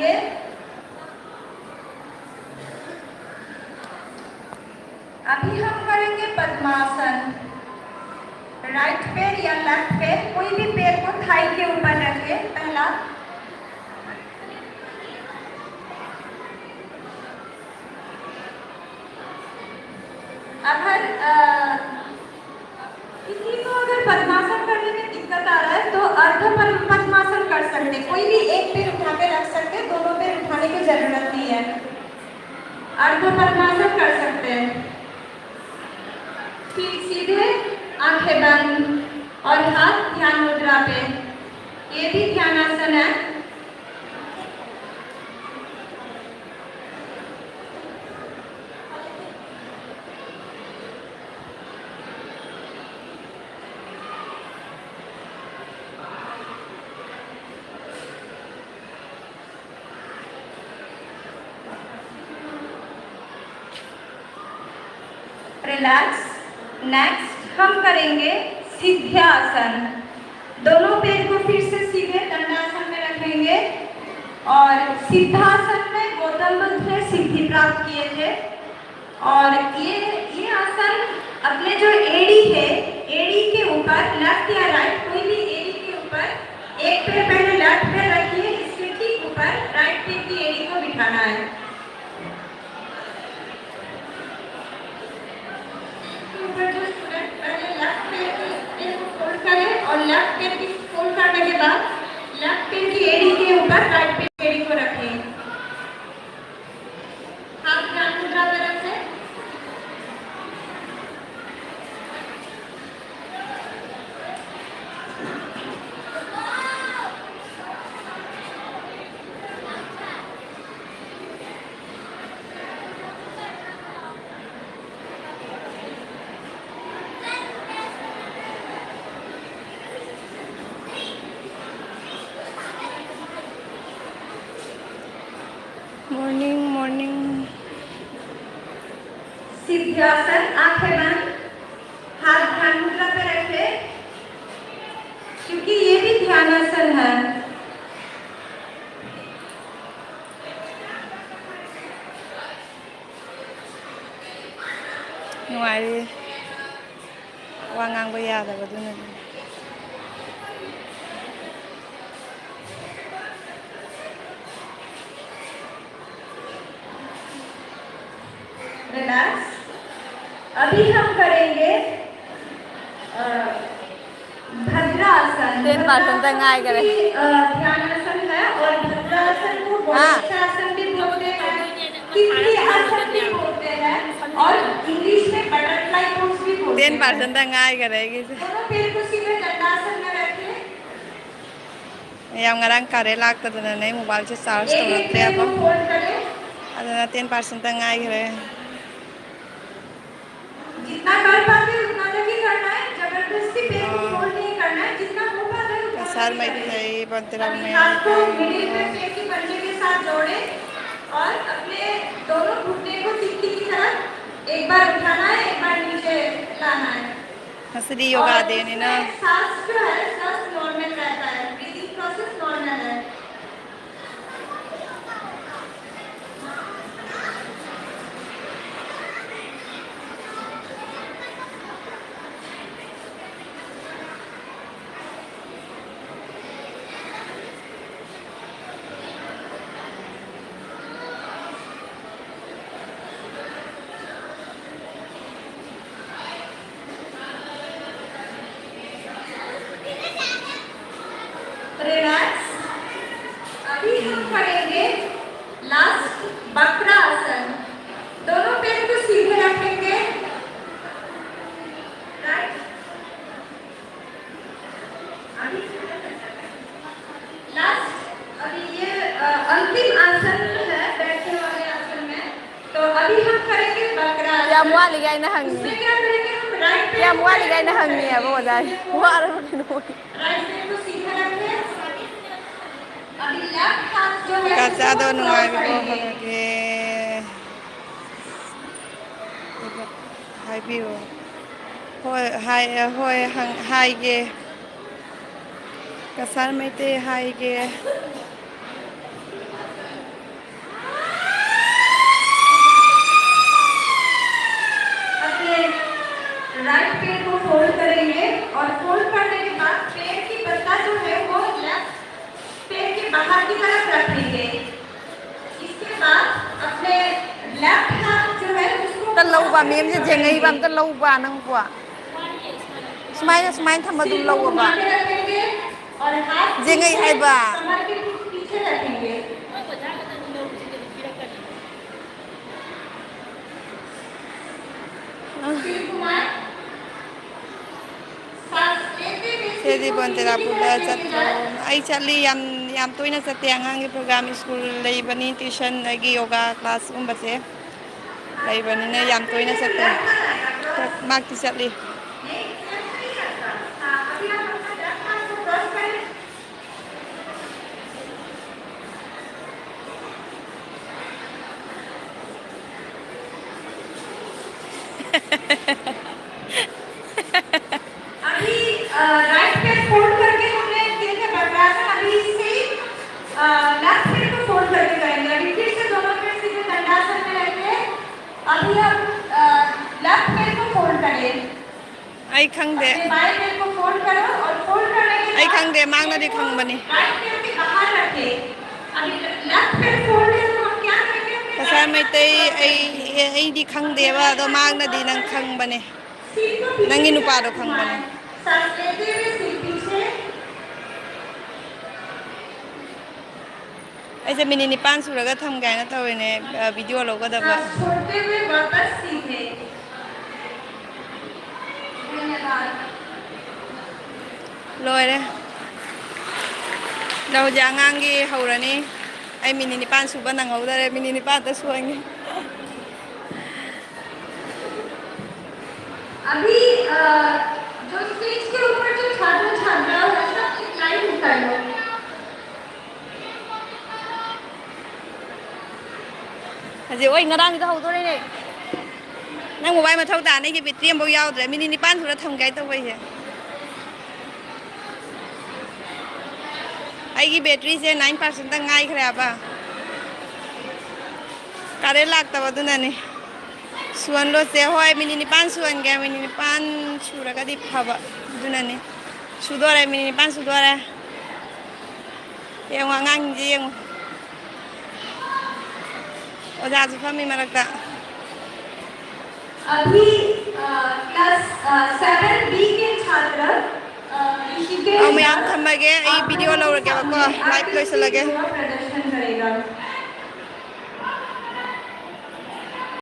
करेंगे। अभी हम करेंगे पद्मासन। राइट पैर या लेफ्ट पैर, कोई भी पैर को थाई के ऊपर रखे। पहला अगर किसी को अगर पद्मासन करने में दिक्कत आ रहा है तो अर्ध पद्मासन कर सकते। कोई भी एक पैर उठा के रख सकते, दोनों पैर उठाने की जरूरत नहीं है। अर्ध पद्मासन कर सकते हैं। फिर सीधे आंखें बंद और हाथ ध्यान मुद्रा पे। ये भी ध्यानासन है। रिलैक्स। नेक्स्ट हम करेंगे सिद्ध्यासन। दोनों पैर को फिर से सीधे दंडासन में रखेंगे और सिद्धासन में गौतम बुद्ध ने सिद्धि प्राप्त किए थे। और ये आसन अपने जो एड़ी है, एड़ी के ऊपर लेफ्ट या राइट, कोई भी एड़ी के ऊपर एक पैर पहले लेफ्ट पैर रखिए, इसके ठीक ऊपर राइट पैर की एड़ी को बिठाना है। और लेफ्ट पैर की फोल्ड करने के बाद लेफ्ट पैर की एड़ी के ऊपर राइट पैर की एड़ी को रखें। हाथ ध्यान मुद्रा पे रखें। Morning morning. सिद्ध्यासन, आंखें बंद, हाथ ध्यान मुद्रा पे रखें, क्योंकि ये भी ध्यानासन है। नुआई वांगांग बया दा बदुन। रिलैक्स। अभी हम करेंगे भद्रासन। ध्यानासन है और भद्रासन को गोमुखासन भी बोलते हैं, तीसरी आसन भी बोलते हैं और इंग्लिश में बटरफ्लाई पोज भी बोलते हैं। 10% तंगाई करेगी। दोनों पैर को सीधे दंडासन में रखें। yang ngarang kare lak ta dana nei mobile che charge to rate apa adana 10% ngai gre जितना कर पाते उतना तक ही करना है, जबरदस्ती पैर को फोल्ड नहीं करना है। जितना हो पाता है उतना सर में थई बंतरा में हाथ को मिडिल में पैर के पंजे के साथ जोड़े और अपने दोनों घुटने को तिक्की की तरफ एक बार उठाना है, एक बार नीचे लाना है। हसरी योगा देने ना सांस जो है सांस नॉर्मल रहता है, ब्रीदिंग प्रोसेस नॉर्मल है। रिलैक्स। अभी हम करेंगे लास्ट वक्रासन। दोनों पैर को सीधे रखेंगे। राइट। अभी लास्ट, अभी ये अंतिम आसन है बैठने वाले आसन में। तो अभी हम करेंगे वक्रासन। या मुआ लिगाई ना हंगी इसमें क्या करेंगे हम राइट पैर या मुआ लिगाई ना हंगी है वो जाए मुआ रो राइट पैर को सीधे रखें। अभी लेफ्ट हाथ जो है कचा दो नुआई को के हाई व्यू होय हंग हाई गे कसर में ते हाई गे राइट पैर को फोल्ड करेंगे और फोल्ड करने के बाद पैर की पत्ता जो है वो लेफ्ट पैर के बाहर की तरफ रखेंगे। इसके बाद अपने लेफ्ट हाथ जो है उसको ตะlâu bà miếng gì dễ ngay bằng tะlâu bà năng quả smile smile thầm mà đun lâu घुमा bà के रखेंगे और हाथ dễ ngay hai bà कमर के पीछे रखेंगे। फिर घुमाएं। सांस लेते हुए thế thì bọn tera buddha chặt ai chali yam tôi na chặt tiếng Anh program school lấy bani tuition lagi yoga class base lấy bani na yam tôi na chặt mag ti chali अभी आप अपना left हाथ को cross करें। अभी right पैर fold करके हमने किए थे वज्रासन, अभी इससे लेफ्ट पैर को फोल्ड करके करेंगे। अभी फिर से दोनों पैर सीधे दंडासन में रहेंगे। अभी हम लेफ्ट पैर को फोल्ड करें। ai khang de अपने बाएं पैर को फोल्ड करो और फोल्ड करने के ai बाद khang de mang na di khang bani right पैर के बाहर रखें। अभी लेफ्ट पैर फोल्ड है तो हम क्या करेंगे? अपनेภาษาไม่เตยไอ้ดีคังเดียวว่าตัวมากนะดีนังคังบะเนี่ย सिर को पीछे नंगी नुपारो खंग बने। सांस लेते हुए सिर पीछे ไอ้จะมินินิป้านสุดแล้วก็ทำไงนะตัวในวิดีโอเราก็ได้แบบ सांस छोड़ते हुए वापस सीधे। धन्यवाद। ลอยเลยเราจะงางกีเขาเลยนี่ไอ้มินินิป้านสุดบ้านนังเขาได้มินินิป้านแต่สวยงี้ अभी जो स्टेज के ऊपर जो छात्र छात्राओं है सब एक लाइन कर लो। อาจจะโอ้ยงาด้านที่เขาตัวนี้นี่นั่งโมบายมาเท่าตาในที่ไปเตรียมเบายาวแต่มินินิป้านสุดแล้วทำไงตัวไปเหรอไอ้กี่แบตเตอรี่เสีย9%ตั้งง่ายครับอ่ะการได้ลักแต่ว่าตัวนั้นนี่ส่วนรถเสียห้อยมินินิป้านส่วนแกมินินิป้านชูแล้วก็ดิบขับอ่ะตัวนั้นนี่ชูตัวอะไรมินินิป้านชูตัวอะไรยังว่างานจริงโอ้จ้าสุภาพมีมาลักตะ अभी क्लास 7B के छात्र ऋषिकेश เอาไม่ยามทำไมแกไอ้วิดีโอเราแกบอกว่าไลฟ์เลยสละแก प्रदर्शन करेगा।